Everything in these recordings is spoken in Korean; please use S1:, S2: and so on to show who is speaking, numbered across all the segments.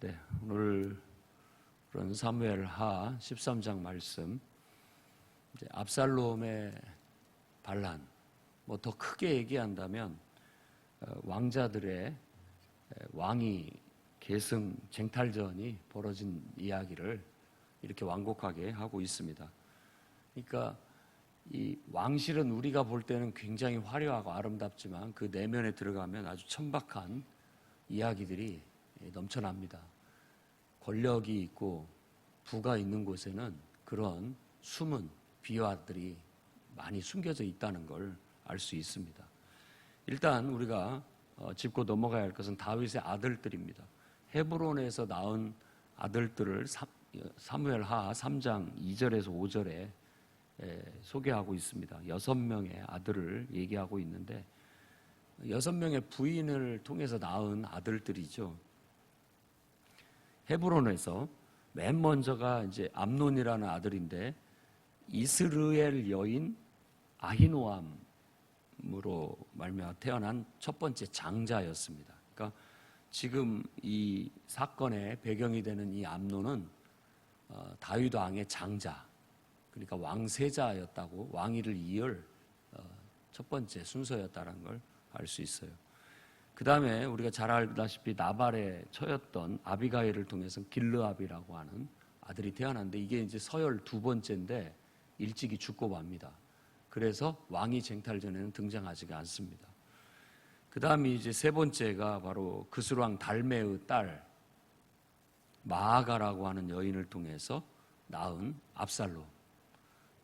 S1: 네, 오늘은 사무엘하 13장 말씀, 이제 압살롬의 반란, 더 크게 얘기한다면 왕자들의 왕위 계승 쟁탈전이 벌어진 이야기를 이렇게 완곡하게 하고 있습니다. 그러니까 이 왕실은 우리가 볼 때는 굉장히 화려하고 아름답지만 그 내면에 들어가면 아주 천박한 이야기들이 넘쳐납니다. 권력이 있고 부가 있는 곳에는 그런 숨은 비화들이 많이 숨겨져 있다는 걸 알 수 있습니다. 일단 우리가 짚고 넘어가야 할 것은 다윗의 아들들입니다. 헤브론에서 낳은 아들들을 사무엘하 3장 2절에서 5절에 소개하고 있습니다. 6명의 아들을 얘기하고 있는데 6명의 부인을 통해서 낳은 아들들이죠. 헤브론에서 맨 먼저가 이제 암논이라는 아들인데 이스르엘 여인 아히노암으로 말미암아 태어난 첫 번째 장자였습니다. 그러니까 지금 이 사건의 배경이 되는 이 암논은 다윗 왕의 장자, 그러니까 왕세자였다고, 왕위를 이을 첫 번째 순서였다는 걸 알 수 있어요. 그 다음에 우리가 잘 알다시피 나발의 처였던 아비가일을 통해서 길르압이라고 하는 아들이 태어났는데 이게 이제 서열 두 번째인데 일찍이 죽고 맙니다. 그래서 왕위 쟁탈전에는 등장하지가 않습니다. 그 다음이 이제 세 번째가 바로 그스루왕 달메의 딸 마아가라고 하는 여인을 통해서 낳은 압살롬.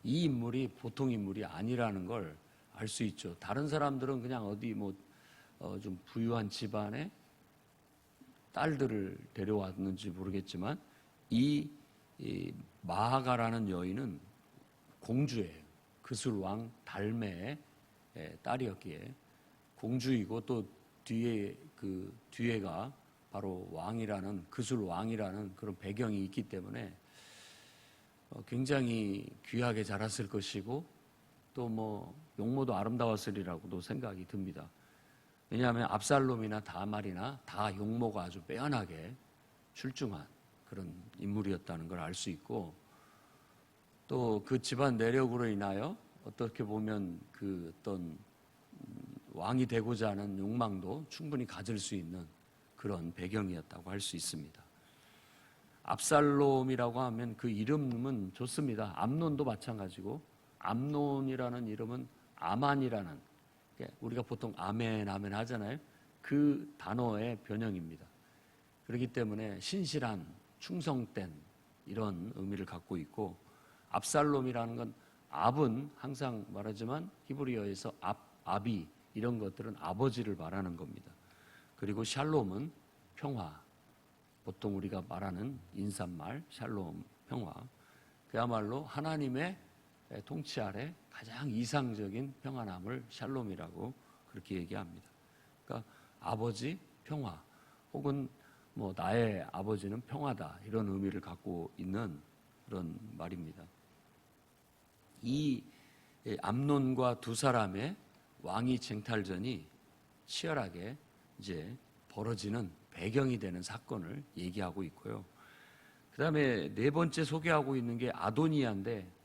S1: 이 인물이 보통 인물이 아니라는 걸 알 수 있죠. 다른 사람들은 그냥 어디 좀 부유한 집안에 딸들을 데려왔는지 모르겠지만 이 마아가라는 여인은 공주예요. 그술왕 달메의 딸이었기에 공주이고 또 뒤에가 바로 왕이라는 그술왕이라는 그런 배경이 있기 때문에 굉장히 귀하게 자랐을 것이고 또 용모도 아름다웠으리라고도 생각이 듭니다. 왜냐하면 압살롬이나 다말이나 다 용모가 아주 빼어나게 출중한 그런 인물이었다는 걸 알 수 있고 또 그 집안 내력으로 인하여 어떻게 보면 그 어떤 왕이 되고자 하는 욕망도 충분히 가질 수 있는 그런 배경이었다고 할 수 있습니다. 압살롬이라고 하면 그 이름은 좋습니다. 암논도 마찬가지고 암논이라는 이름은 아만이라는, 우리가 보통 아멘 아멘 하잖아요. 그 단어의 변형입니다. 그렇기 때문에 신실한, 충성된 이런 의미를 갖고 있고 압살롬이라는 건 압은 항상 말하지만 히브리어에서 아비 이런 것들은 아버지를 말하는 겁니다. 그리고 샬롬은 평화, 보통 우리가 말하는 인사말 샬롬, 평화. 그야말로 하나님의 통치 아래 가장 이상적인 평안함을 샬롬이라고 그렇게 얘기합니다. 그러니까 아버지 평화 혹은 나의 아버지는 평화다 이런 의미를 갖고 있는 그런 말입니다. 이 암논과 두 사람의 왕위 쟁탈전이 치열하게 이제 벌어지는 배경이 되는 사건을 얘기하고 있고요. 그 다음에 네 번째 소개하고 있는 게 아도니아인데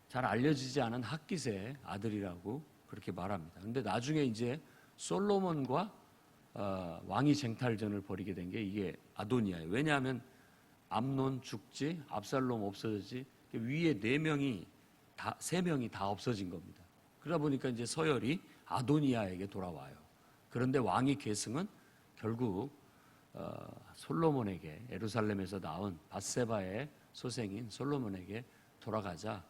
S1: 잘 알려지지 않은 핫깃의 아들이라고 그렇게 말합니다. 그런데 나중에 이제 솔로몬과 왕위 쟁탈전을 벌이게 된 게 이게 아도니아예요. 왜냐하면 암논 죽지, 압살롬 없어지지, 위에 세 명이 다 없어진 겁니다. 그러다 보니까 이제 서열이 아도니아에게 돌아와요. 그런데 왕위 계승은 결국 솔로몬에게, 예루살렘에서 낳은 밧세바의 소생인 솔로몬에게 돌아가자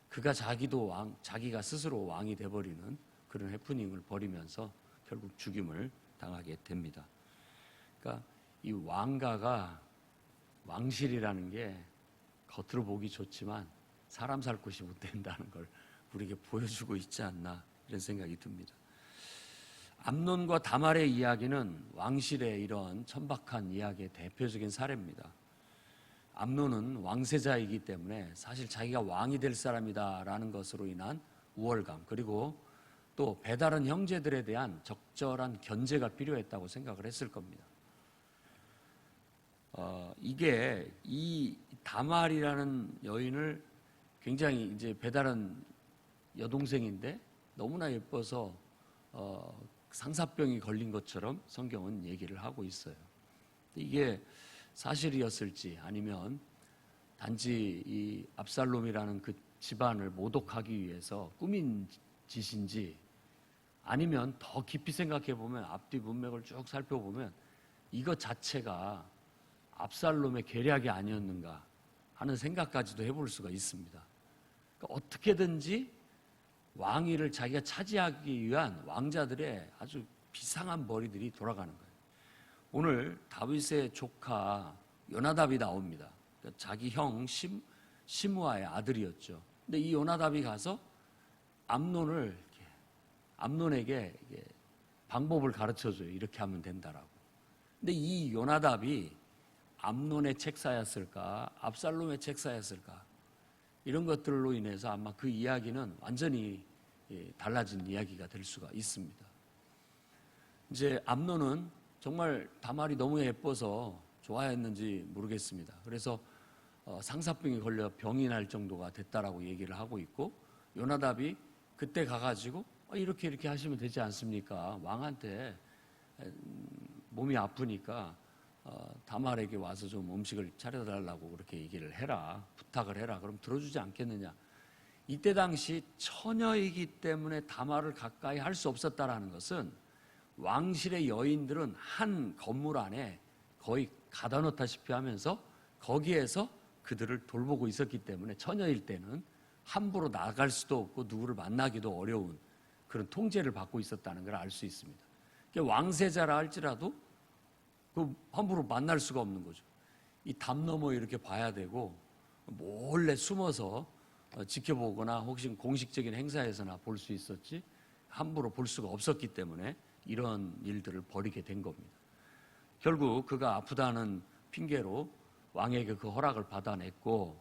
S1: 그가 자기가 스스로 왕이 돼버리는 그런 해프닝을 벌이면서 결국 죽임을 당하게 됩니다. 그러니까 이 왕실이라는 게 겉으로 보기 좋지만 사람 살 곳이 못 된다는 걸 우리에게 보여주고 있지 않나 이런 생각이 듭니다. 암논과 다말의 이야기는 왕실의 이런 천박한 이야기의 대표적인 사례입니다. 암논은 왕세자이기 때문에 사실 자기가 왕이 될 사람이다라는 것으로 인한 우월감, 그리고 또 배다른 형제들에 대한 적절한 견제가 필요했다고 생각을 했을 겁니다. 이게 이 다말이라는 여인을 굉장히 이제 배달한 여동생인데 너무나 예뻐서 상사병이 걸린 것처럼 성경은 얘기를 하고 있어요. 이게 사실이었을지 아니면 단지 이 압살롬이라는 그 집안을 모독하기 위해서 꾸민 짓인지 아니면 더 깊이 생각해 보면 앞뒤 문맥을 쭉 살펴보면 이것 자체가 압살롬의 계략이 아니었는가 하는 생각까지도 해볼 수가 있습니다. 그러니까 어떻게든지 왕위를 자기가 차지하기 위한 왕자들의 아주 비상한 머리들이 돌아가는 거예요. 오늘 다윗의 조카 요나답이 나옵니다. 그러니까 자기 형 시므아의 아들이었죠. 근데 이 요나답이 가서 암논에게 방법을 가르쳐줘요. 이렇게 하면 된다라고. 근데 이 요나답이 암논의 책사였을까, 압살롬의 책사였을까, 이런 것들로 인해서 아마 그 이야기는 완전히 달라진 이야기가 될 수가 있습니다. 이제 암논은 정말 다말이 너무 예뻐서 좋아했는지 모르겠습니다. 그래서 상사병이 걸려 병이 날 정도가 됐다라고 얘기를 하고 있고, 요나답이 그때 가가지고 이렇게 하시면 되지 않습니까? 왕한테 몸이 아프니까 다말에게 와서 좀 음식을 차려달라고 그렇게 얘기를 해라, 부탁을 해라. 그럼 들어주지 않겠느냐. 이때 당시 처녀이기 때문에 다말을 가까이 할 수 없었다라는 것은 왕실의 여인들은 한 건물 안에 거의 가다 놓다시피 하면서 거기에서 그들을 돌보고 있었기 때문에 처녀일 때는 함부로 나갈 수도 없고 누구를 만나기도 어려운 그런 통제를 받고 있었다는 걸 알 수 있습니다. 왕세자라 할지라도 함부로 만날 수가 없는 거죠. 이 담 너머 이렇게 봐야 되고 몰래 숨어서 지켜보거나 혹시 공식적인 행사에서나 볼 수 있었지 함부로 볼 수가 없었기 때문에 이런 일들을 벌이게 된 겁니다. 결국 그가 아프다는 핑계로 왕에게 그 허락을 받아냈고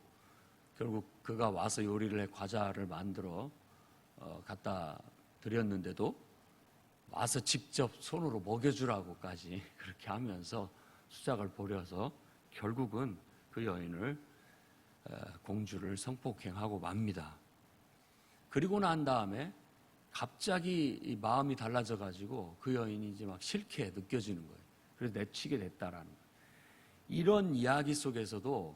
S1: 결국 그가 와서 요리를 해 과자를 만들어 갖다 드렸는데도 와서 직접 손으로 먹여주라고까지 그렇게 하면서 수작을 벌여서 결국은 그 여인을 공주를 성폭행하고 맙니다. 그리고 난 다음에 갑자기 마음이 달라져 가지고 그 여인이 이제 막 싫게 느껴지는 거예요. 그래서 내치게 됐다라는 거예요. 이런 이야기 속에서도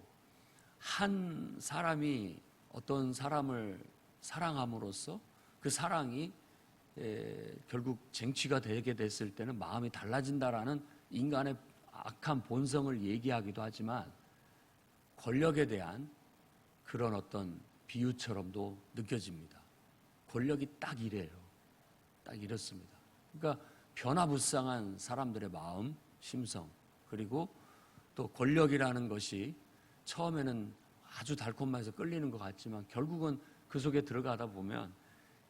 S1: 한 사람이 어떤 사람을 사랑함으로써 그 사랑이 결국 쟁취가 되게 됐을 때는 마음이 달라진다라는 인간의 악한 본성을 얘기하기도 하지만 권력에 대한 그런 어떤 비유처럼도 느껴집니다. 권력이 딱 이래요. 딱 이렇습니다. 그러니까 변화무쌍한 사람들의 마음, 심성, 그리고 또 권력이라는 것이 처음에는 아주 달콤해서 끌리는 것 같지만 결국은 그 속에 들어가다 보면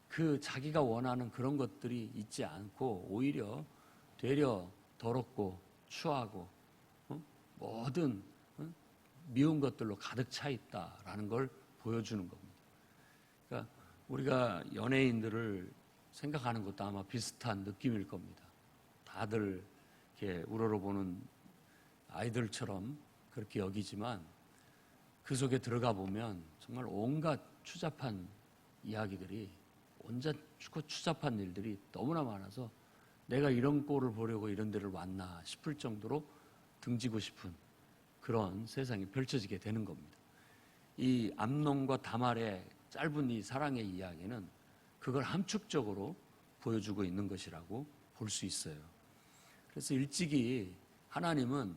S1: 그 자기가 원하는 그런 것들이 있지 않고 오히려 되려 더럽고 추하고 모든 미운 것들로 가득 차 있다라는 걸 보여주는 겁니다. 그러니까 우리가 연예인들을 생각하는 것도 아마 비슷한 느낌일 겁니다. 다들 이렇게 우러러보는 아이들처럼 그렇게 여기지만 그 속에 들어가 보면 정말 온갖 추잡한 이야기들이 온갖 추잡한 일들이 너무나 많아서 내가 이런 꼴을 보려고 이런 데를 왔나 싶을 정도로 등지고 싶은 그런 세상이 펼쳐지게 되는 겁니다. 이 암논과 다말의 짧은 이 사랑의 이야기는 그걸 함축적으로 보여주고 있는 것이라고 볼 수 있어요. 그래서 일찍이 하나님은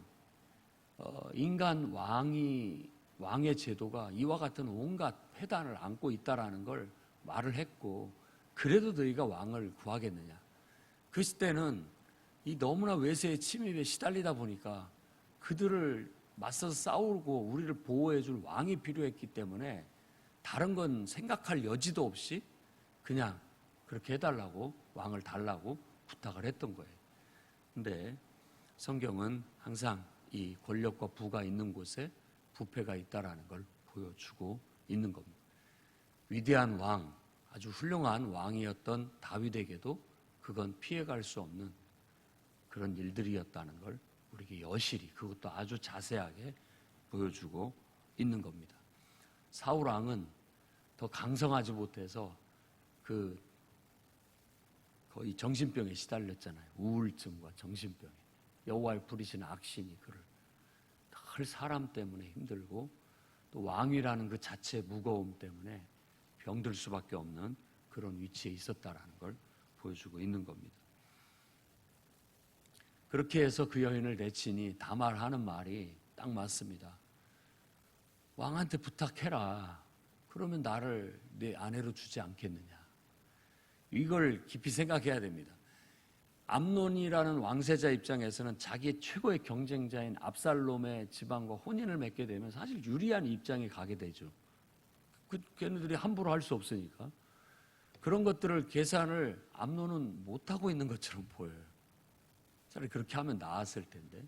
S1: 인간 왕의 제도가 이와 같은 온갖 폐단을 안고 있다라는 걸 말을 했고 그래도 너희가 왕을 구하겠느냐. 그 시대는 이 너무나 외세의 침입에 시달리다 보니까 그들을 맞서서 싸우고 우리를 보호해 줄 왕이 필요했기 때문에 다른 건 생각할 여지도 없이 그냥 그렇게 해달라고 왕을 달라고 부탁을 했던 거예요. 근데 성경은 항상 이 권력과 부가 있는 곳에 부패가 있다라는 걸 보여주고 있는 겁니다. 위대한 왕, 아주 훌륭한 왕이었던 다윗에게도 그건 피해갈 수 없는 그런 일들이었다는 걸 우리에게 다윗에게 여실히, 그것도 아주 자세하게 보여주고 있는 겁니다. 사울 왕은 더 강성하지 못해서 거의 정신병에 시달렸잖아요. 우울증과 정신병에. 여호와를 부리시는 악신이 그를 늘 사람 때문에 힘들고 또 왕위라는 그 자체의 무거움 때문에 병들 수밖에 없는 그런 위치에 있었다라는 걸 보여주고 있는 겁니다. 그렇게 해서 그 여인을 내치니 다말 하는 말이 딱 맞습니다. 왕한테 부탁해라. 그러면 나를 내 아내로 주지 않겠느냐. 이걸 깊이 생각해야 됩니다. 암논이라는 왕세자 입장에서는 자기의 최고의 경쟁자인 압살롬의 집안과 혼인을 맺게 되면 사실 유리한 입장에 가게 되죠. 걔네들이 함부로 할 수 없으니까. 그런 것들을 계산을 암논은 못하고 있는 것처럼 보여요. 차라리 그렇게 하면 나았을 텐데.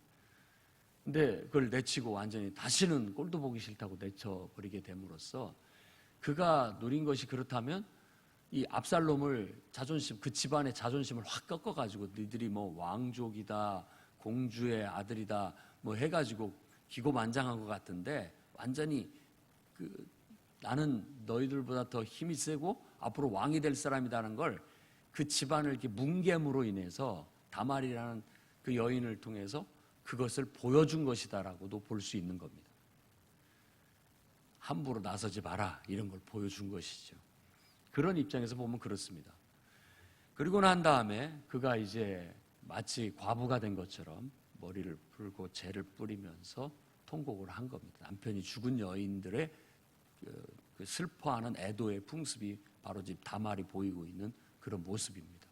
S1: 근데 그걸 내치고 완전히 다시는 꼴도 보기 싫다고 내쳐버리게 됨으로써 그가 누린 것이 그렇다면 이 압살롬을 그 집안의 자존심을 확 꺾어가지고 너희들이 뭐 왕족이다, 공주의 아들이다, 뭐 해가지고 기고만장한 것 같은데 완전히 나는 너희들보다 더 힘이 세고 앞으로 왕이 될 사람이라는 걸 그 집안을 이렇게 뭉갰으로 인해서 다말이라는 그 여인을 통해서 그것을 보여준 것이다라고도 볼 수 있는 겁니다. 함부로 나서지 마라 이런 걸 보여준 것이죠. 그런 입장에서 보면 그렇습니다. 그리고 난 다음에 그가 이제 마치 과부가 된 것처럼 머리를 풀고 재를 뿌리면서 통곡을 한 겁니다. 남편이 죽은 여인들의 그 슬퍼하는 애도의 풍습이 바로 집 다말이 보이고 있는 그런 모습입니다.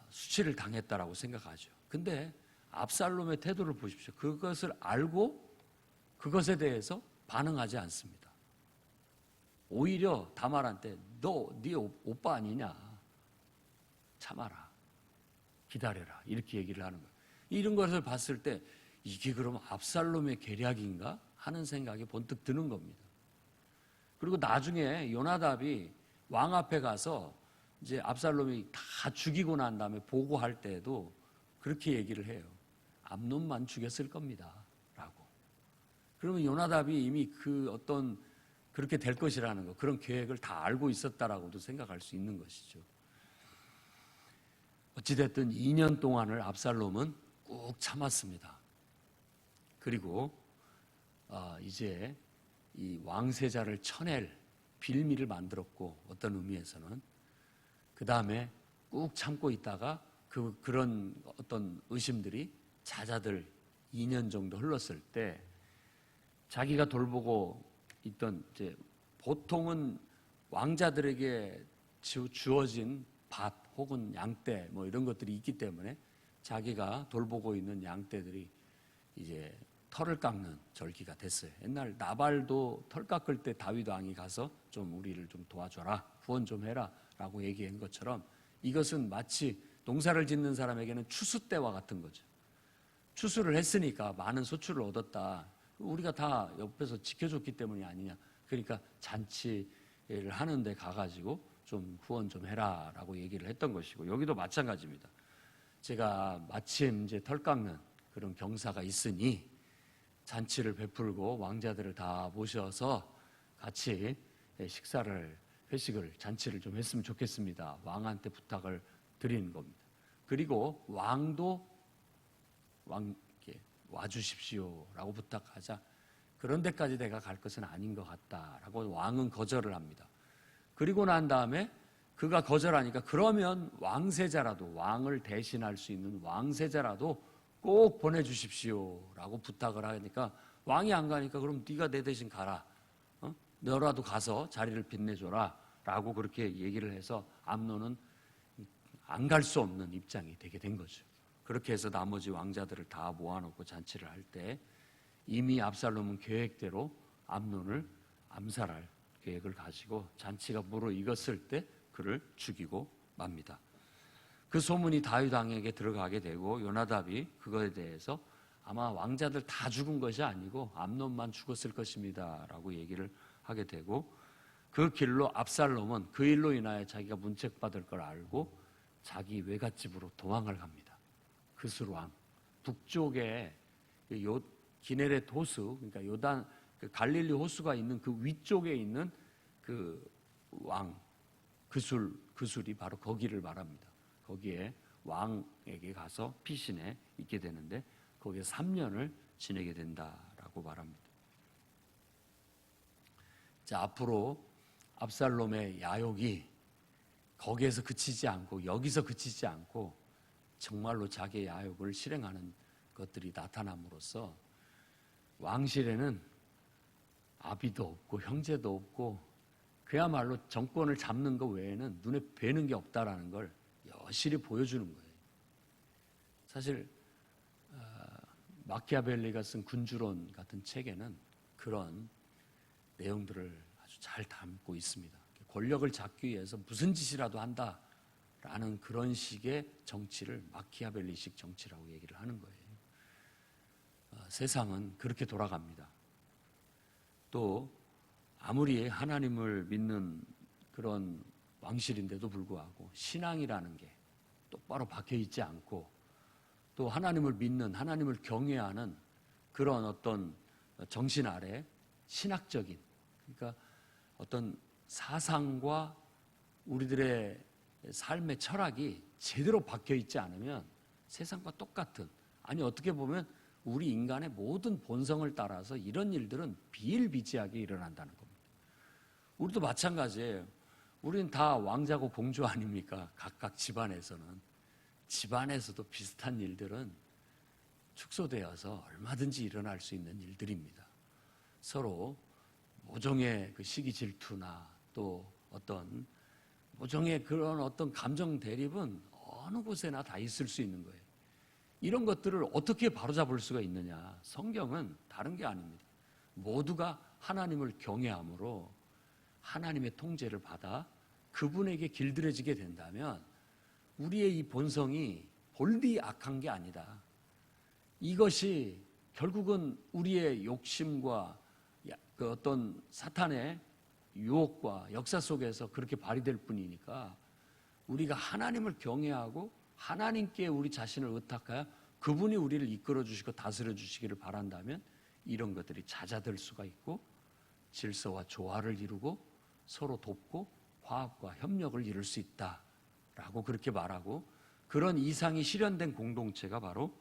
S1: 수치를 당했다라고 생각하죠. 근데 압살롬의 태도를 보십시오. 그것을 알고 그것에 대해서 반응하지 않습니다. 오히려 다말한테 네 오빠 아니냐? 참아라. 기다려라. 이렇게 얘기를 하는 거예요. 이런 것을 봤을 때 이게 그럼 압살롬의 계략인가? 하는 생각이 번뜩 드는 겁니다. 그리고 나중에 요나답이 왕 앞에 가서 이제 압살롬이 다 죽이고 난 다음에 보고할 때에도 그렇게 얘기를 해요. 암논만 죽였을 겁니다. 라고. 그러면 요나답이 이미 그렇게 될 것이라는 거, 그런 계획을 다 알고 있었다라고도 생각할 수 있는 것이죠. 어찌됐든 2년 동안을 압살롬은 꾹 참았습니다. 그리고 이제 이 왕세자를 쳐낼 빌미를 만들었고, 어떤 의미에서는 그 다음에 꾹 참고 있다가 그런 어떤 의심들이 잦아들 2년 정도 흘렀을 때 자기가 돌보고 있던 이제 보통은 왕자들에게 주어진 밭 혹은 양떼 뭐 이런 것들이 있기 때문에 자기가 돌보고 있는 양떼들이 이제 털을 깎는 절기가 됐어요. 옛날 나발도 털 깎을 때 다윗 왕이 가서 좀 우리를 좀 도와줘라, 후원 좀 해라 라고 얘기한 것처럼 이것은 마치 농사를 짓는 사람에게는 추수 때와 같은 거죠. 추수를 했으니까 많은 소출을 얻었다. 우리가 다 옆에서 지켜줬기 때문이 아니냐. 그러니까 잔치를 하는데 가가지고 좀 후원 좀 해라 라고 얘기를 했던 것이고, 여기도 마찬가지입니다. 제가 마침 이제 털 깎는 그런 경사가 있으니 잔치를 베풀고 왕자들을 다 모셔서 같이 회식을, 잔치를 좀 했으면 좋겠습니다. 왕한테 부탁을 드리는 겁니다. 그리고 왕도 왕께 와주십시오 라고 부탁하자, 그런 데까지 내가 갈 것은 아닌 것 같다라고 왕은 거절을 합니다. 그리고 난 다음에 그가 거절하니까 그러면 왕세자라도, 왕을 대신할 수 있는 왕세자라도 꼭 보내주십시오 라고 부탁을 하니까 왕이 안 가니까 그럼 네가 내 대신 가라, 너라도 가서 자리를 빛내줘라 라고 그렇게 얘기를 해서 암논은 안 갈 수 없는 입장이 되게 된 거죠. 그렇게 해서 나머지 왕자들을 다 모아놓고 잔치를 할 때 이미 압살롬은 계획대로 암논을 암살할 계획을 가지고 잔치가 무르익었을 때 그를 죽이고 맙니다. 그 소문이 다윗 왕에게 들어가게 되고 요나답이 그거에 대해서 아마 왕자들 다 죽은 것이 아니고 암논만 죽었을 것입니다 라고 얘기를 하게 되고, 그 길로 압살롬은 그 일로 인하여 자기가 문책받을 걸 알고 자기 외갓집으로 도망을 갑니다. 그술 왕, 북쪽에 요 기네렛 호수, 그러니까 요단 그 갈릴리 호수가 있는 그 위쪽에 있는 그 왕 그술이 바로 거기를 말합니다. 거기에 왕에게 가서 피신해 있게 되는데 거기에 3년을 지내게 된다라고 말합니다. 자, 앞으로 압살롬의 야욕이 거기에서 그치지 않고 여기서 그치지 않고 정말로 자기의 야욕을 실행하는 것들이 나타남으로써 왕실에는 아비도 없고 형제도 없고 그야말로 정권을 잡는 것 외에는 눈에 뵈는 게 없다라는 걸 여실히 보여주는 거예요. 사실 마키아벨리가 쓴 군주론 같은 책에는 그런 내용들을 아주 잘 담고 있습니다. 권력을 잡기 위해서 무슨 짓이라도 한다라는 그런 식의 정치를 마키아벨리식 정치라고 얘기를 하는 거예요. 세상은 그렇게 돌아갑니다. 또 아무리 하나님을 믿는 그런 왕실인데도 불구하고 신앙이라는 게 똑바로 박혀 있지 않고 또 하나님을 믿는, 하나님을 경외하는 그런 어떤 정신 아래 신학적인, 그러니까 어떤 사상과 우리들의 삶의 철학이 제대로 박혀 있지 않으면 세상과 똑같은, 아니 어떻게 보면 우리 인간의 모든 본성을 따라서 이런 일들은 비일비재하게 일어난다는 겁니다. 우리도 마찬가지예요. 우리는 다 왕자고 공주 아닙니까? 각각 집안에서는. 집안에서도 비슷한 일들은 축소되어서 얼마든지 일어날 수 있는 일들입니다. 서로 모종의 그 시기 질투나 또 어떤 모종의 그런 어떤 감정 대립은 어느 곳에나 다 있을 수 있는 거예요. 이런 것들을 어떻게 바로잡을 수가 있느냐? 성경은 다른 게 아닙니다. 모두가 하나님을 경외함으로 하나님의 통제를 받아 그분에게 길들여지게 된다면 우리의 이 본성이 볼디 악한 게 아니다. 이것이 결국은 우리의 욕심과 그 어떤 사탄의 유혹과 역사 속에서 그렇게 발휘될 뿐이니까 우리가 하나님을 경외하고 하나님께 우리 자신을 의탁하여 그분이 우리를 이끌어 주시고 다스려 주시기를 바란다면 이런 것들이 잦아들 수가 있고 질서와 조화를 이루고 서로 돕고 화합과 협력을 이룰 수 있다라고 그렇게 말하고 그런 이상이 실현된 공동체가 바로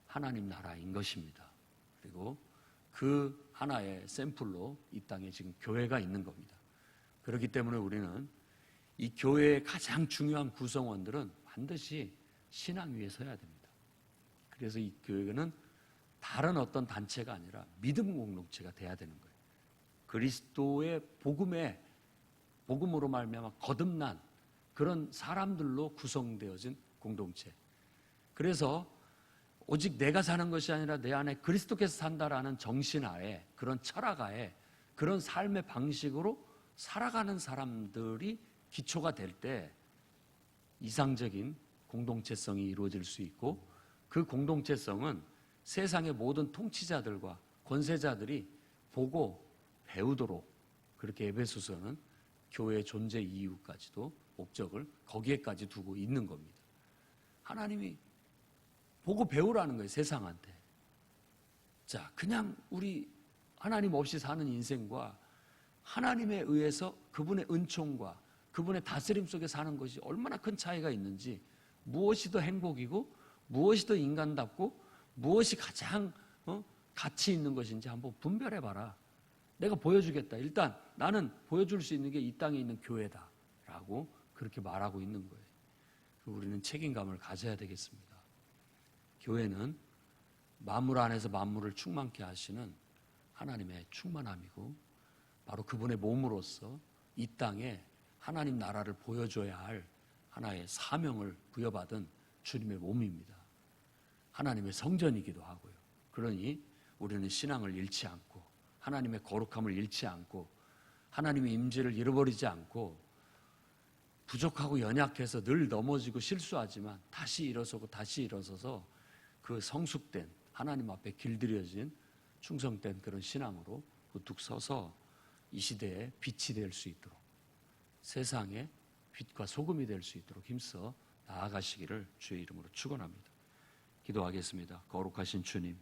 S1: 하나님 나라인 것입니다. 그리고 그 하나의 샘플로 이 땅에 지금 교회가 있는 겁니다. 그렇기 때문에 우리는 이 교회의 가장 중요한 구성원들은 반드시 신앙 위에 서야 됩니다. 그래서 이 교회는 다른 어떤 단체가 아니라 믿음 공동체가 돼야 되는 거예요. 그리스도의 복음으로 말미암아 거듭난 그런 사람들로 구성되어진 공동체. 그래서 오직 내가 사는 것이 아니라 내 안에 그리스도께서 산다라는 정신하에 그런 철학하에 그런 삶의 방식으로 살아가는 사람들이 기초가 될 때 이상적인 공동체성이 이루어질 수 있고 그 공동체성은 세상의 모든 통치자들과 권세자들이 보고 배우도록 그렇게 에베소서는 교회의 존재 이유까지도 목적을 거기에까지 두고 있는 겁니다. 하나님이 보고 배우라는 거예요, 세상한테. 자, 그냥 우리 하나님 없이 사는 인생과 하나님에 의해서 그분의 은총과 그분의 다스림 속에 사는 것이 얼마나 큰 차이가 있는지, 무엇이 더 행복이고 무엇이 더 인간답고 무엇이 가장 가치 있는 것인지 한번 분별해봐라. 내가 보여주겠다. 일단 나는 보여줄 수 있는 게 이 땅에 있는 교회다 라고 그렇게 말하고 있는 거예요. 우리는 책임감을 가져야 되겠습니다. 교회는 만물 안에서 만물을 충만케 하시는 하나님의 충만함이고 바로 그분의 몸으로서 이 땅에 하나님 나라를 보여줘야 할 하나의 사명을 부여받은 주님의 몸입니다. 하나님의 성전이기도 하고요. 그러니 우리는 신앙을 잃지 않고 하나님의 거룩함을 잃지 않고 하나님의 임재를 잃어버리지 않고 부족하고 연약해서 늘 넘어지고 실수하지만 다시 일어서고 다시 일어서서 그 성숙된 하나님 앞에 길들여진 충성된 그런 신앙으로 우뚝 서서 이 시대에 빛이 될 수 있도록 세상에 빛과 소금이 될 수 있도록 힘써 나아가시기를 주의 이름으로 축원합니다. 기도하겠습니다. 거룩하신 주님,